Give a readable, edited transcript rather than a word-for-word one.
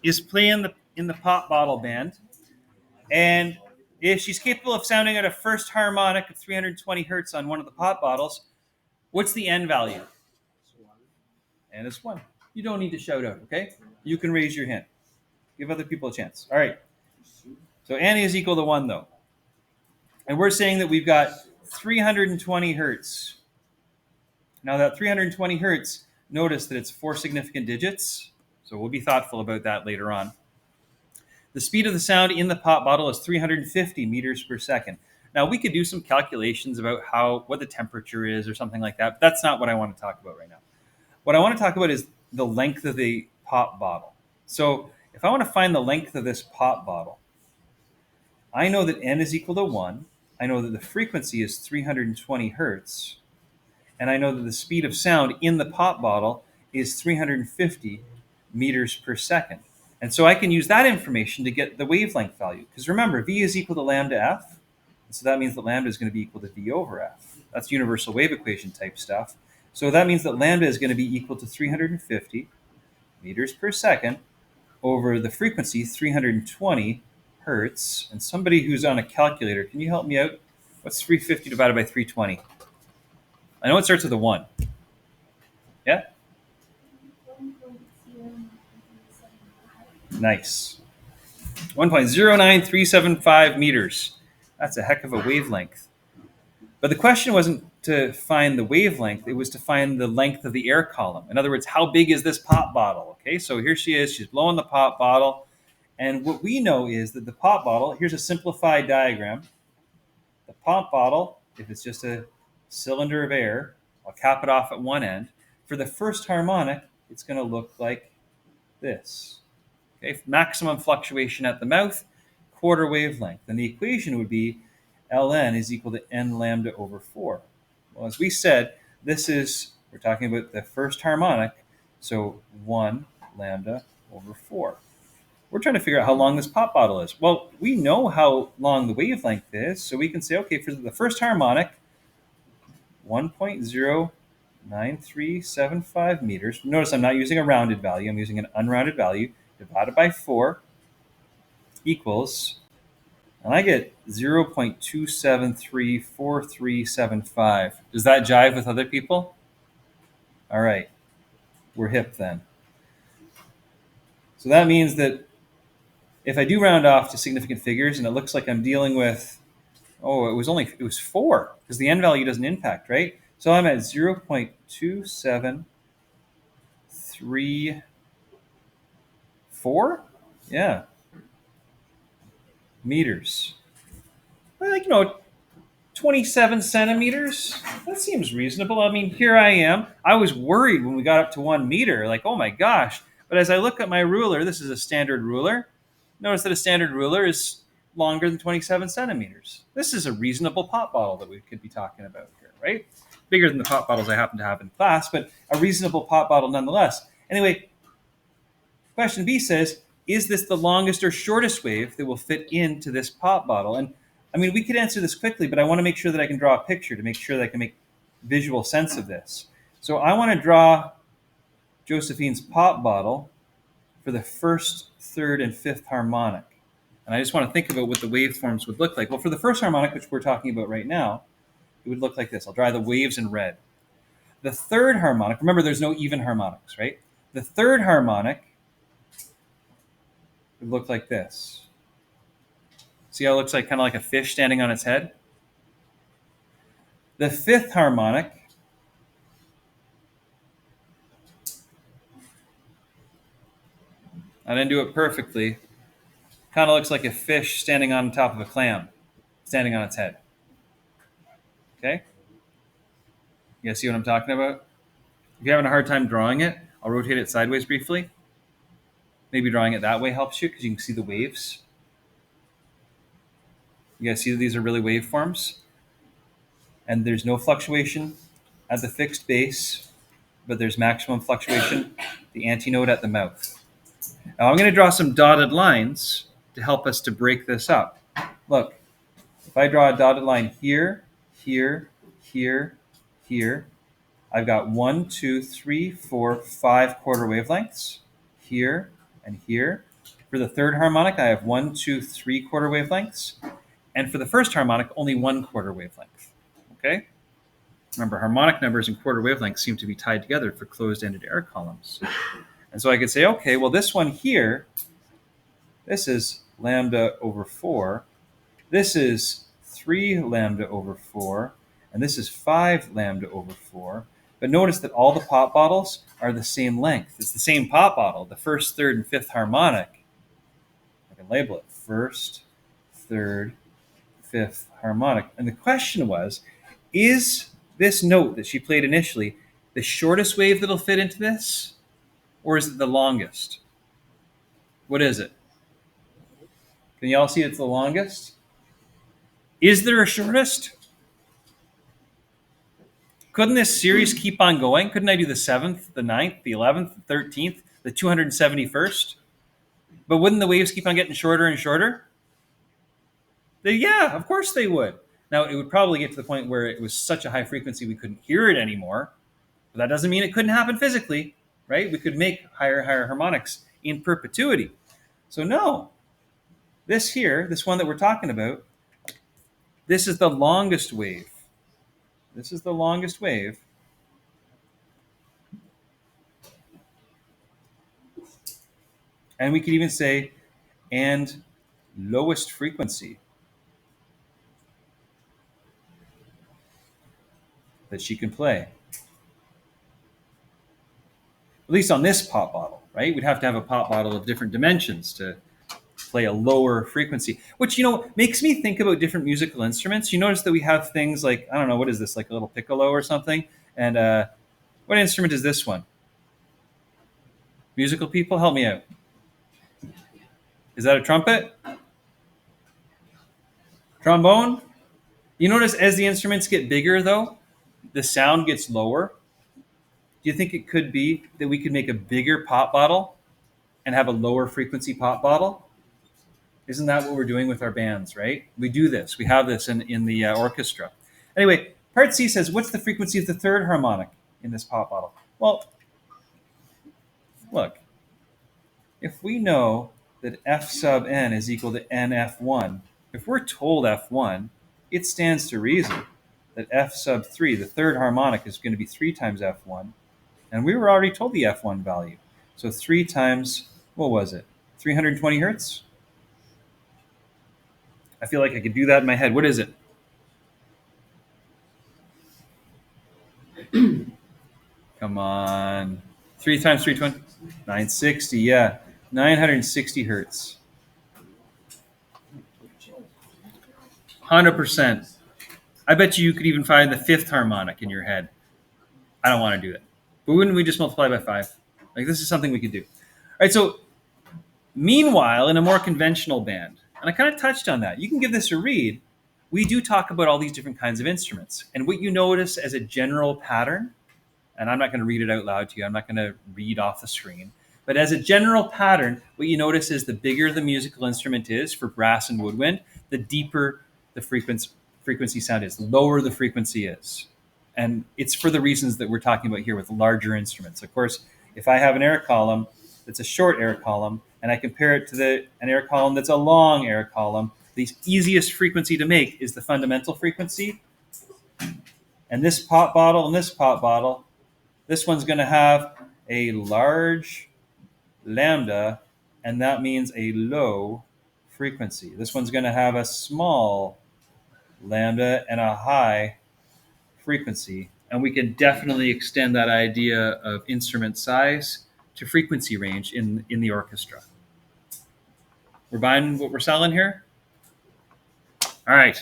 is play in the pop bottle band, and if she's capable of sounding at a first harmonic of 320 hertz on one of the pop bottles, what's the N value? And it's 1. You don't need to shout out, okay? You can raise your hand. Give other people a chance. All right. So N is equal to 1, though. And we're saying that we've got 320 hertz. Now, that 320 hertz, notice that it's 4 significant digits. So we'll be thoughtful about that later on. The speed of the sound in the pop bottle is 350 meters per second. Now, we could do some calculations about what the temperature is or something like that, but that's not what I want to talk about right now. What I want to talk about is the length of the pop bottle. So if I want to find the length of this pop bottle, I know that N is equal to 1. I know that the frequency is 320 hertz. And I know that the speed of sound in the pop bottle is 350 meters per second. And so I can use that information to get the wavelength value. Because remember, V is equal to lambda F. And so that means that lambda is going to be equal to V over F. That's universal wave equation type stuff. So that means that lambda is going to be equal to 350 meters per second over the frequency 320 hertz. And somebody who's on a calculator, can you help me out? What's 350 divided by 320? I know it starts with a 1. Yeah? Nice. 1.09375 meters. That's a heck of a wavelength. But the question wasn't to find the wavelength, it was to find the length of the air column. In other words, how big is this pop bottle? Okay, so here she is, she's blowing the pop bottle. And what we know is that the pop bottle, here's a simplified diagram. The pop bottle, if it's just a cylinder of air, I'll cap it off at one end. For the first harmonic, it's going to look like this. Okay, maximum fluctuation at the mouth, quarter wavelength. And the equation would be ln is equal to n lambda over 4. Well, as we said, we're talking about the first harmonic, so 1 lambda over 4. We're trying to figure out how long this pop bottle is. Well, we know how long the wavelength is, so we can say, okay, for the first harmonic, 1.09375 meters. Notice I'm not using a rounded value, I'm using an unrounded value, divided by 4 equals, and I get 0.2734375. Does that jive with other people? All right, we're hip then. So that means that if I do round off to significant figures and it looks like I'm dealing with, it was 4 because the n value doesn't impact, right? So I'm at 0.2734. Yeah. Meters. Well, 27 centimeters. That seems reasonable. I mean, here I am. I was worried when we got up to 1 meter, like, oh my gosh. But as I look at my ruler, this is a standard ruler. Notice that a standard ruler is longer than 27 centimeters. This is a reasonable pop bottle that we could be talking about here, right? Bigger than the pop bottles I happen to have in class, but a reasonable pop bottle nonetheless. Anyway, question B says, is this the longest or shortest wave that will fit into this pop bottle? And I mean, we could answer this quickly, but I want to make sure that I can draw a picture to make sure that I can make visual sense of this. So I want to draw Josephine's pop bottle for the first, third, and fifth harmonic. And I just want to think about what the waveforms would look like. Well, for the first harmonic, which we're talking about right now, it would look like this. I'll draw the waves in red. The third harmonic, remember there's no even harmonics, right? The third harmonic would look like this. See how it looks like kind of like a fish standing on its head? The fifth harmonic I didn't do it perfectly. Kind of looks like a fish standing on top of a clam, standing on its head. Okay? You guys see what I'm talking about? If you're having a hard time drawing it, I'll rotate it sideways briefly. Maybe drawing it that way helps you because you can see the waves. You guys see that these are really waveforms? And there's no fluctuation at the fixed base, but there's maximum fluctuation, the antinode at the mouth. Now I'm going to draw some dotted lines to help us to break this up. Look, if I draw a dotted line here, here, here, here, I've got 1, 2, 3, 4, 5 quarter wavelengths, here and here. For the third harmonic, I have 1, 2, 3/4 wavelengths. And for the first harmonic, only 1/4 wavelength. Okay? Remember, harmonic numbers and quarter wavelengths seem to be tied together for closed-ended air columns. And so I could say, okay, well, this one here, this is lambda over 4. This is 3 lambda over 4. And this is 5 lambda over 4. But notice that all the pop bottles are the same length. It's the same pop bottle, the first, third, and fifth harmonic. I can label it first, third, fifth harmonic. And the question was, is this note that she played initially the shortest wave that'll fit into this, or is it the longest? What is it? Can you all see it's the longest? Is there a shortest? Couldn't this series keep on going? Couldn't I do the 7th, the 9th, the 11th, the 13th, the 271st? But wouldn't the waves keep on getting shorter and shorter? Yeah, of course they would. Now, it would probably get to the point where it was such a high frequency we couldn't hear it anymore. But that doesn't mean it couldn't happen physically, right? We could make higher harmonics in perpetuity. So no, this here, this one that we're talking about, this is the longest wave. This is the longest wave. And we could even say, and lowest frequency that she can play. At least on this pop bottle, right? We'd have to have a pop bottle of different dimensions to play a lower frequency, which, makes me think about different musical instruments. You notice that we have things like, I don't know, what is this, like a little piccolo or something? And what instrument is this one? Musical people, help me out. Is that a trumpet? Trombone? You notice as the instruments get bigger, though, the sound gets lower. Do you think it could be that we could make a bigger pop bottle and have a lower frequency pop bottle? Isn't that what we're doing with our bands, right? We do this. We have this in the orchestra. Anyway, part C says, what's the frequency of the third harmonic in this pop bottle? Well, look, if we know that F sub n is equal to NF1, if we're told F1, it stands to reason that F sub 3, the third harmonic, is going to be 3 times F1. And we were already told the F1 value. So 3 times, what was it? 320 hertz? I feel like I could do that in my head. What is it? Come on. 3 times 320? 960, yeah. 960 hertz. 100%. I bet you could even find the fifth harmonic in your head. I don't want to do that. But wouldn't we just multiply by 5? Like, this is something we could do. All right, so meanwhile, in a more conventional band, and I kind of touched on that, you can give this a read. We do talk about all these different kinds of instruments. And what you notice as a general pattern, and I'm not going to read it out loud to you, I'm not going to read off the screen, but as a general pattern, what you notice is the bigger the musical instrument is for brass and woodwind, the deeper the frequency sound is, the lower the frequency is. And it's for the reasons that we're talking about here with larger instruments. Of course, if I have an air column that's a short air column, and I compare it to an air column that's a long air column, the easiest frequency to make is the fundamental frequency. And this pop bottle and this pop bottle, this one's going to have a large lambda, and that means a low frequency. This one's going to have a small lambda and a high frequency. And we can definitely extend that idea of instrument size to frequency range in the orchestra. We're buying what we're selling here? All right.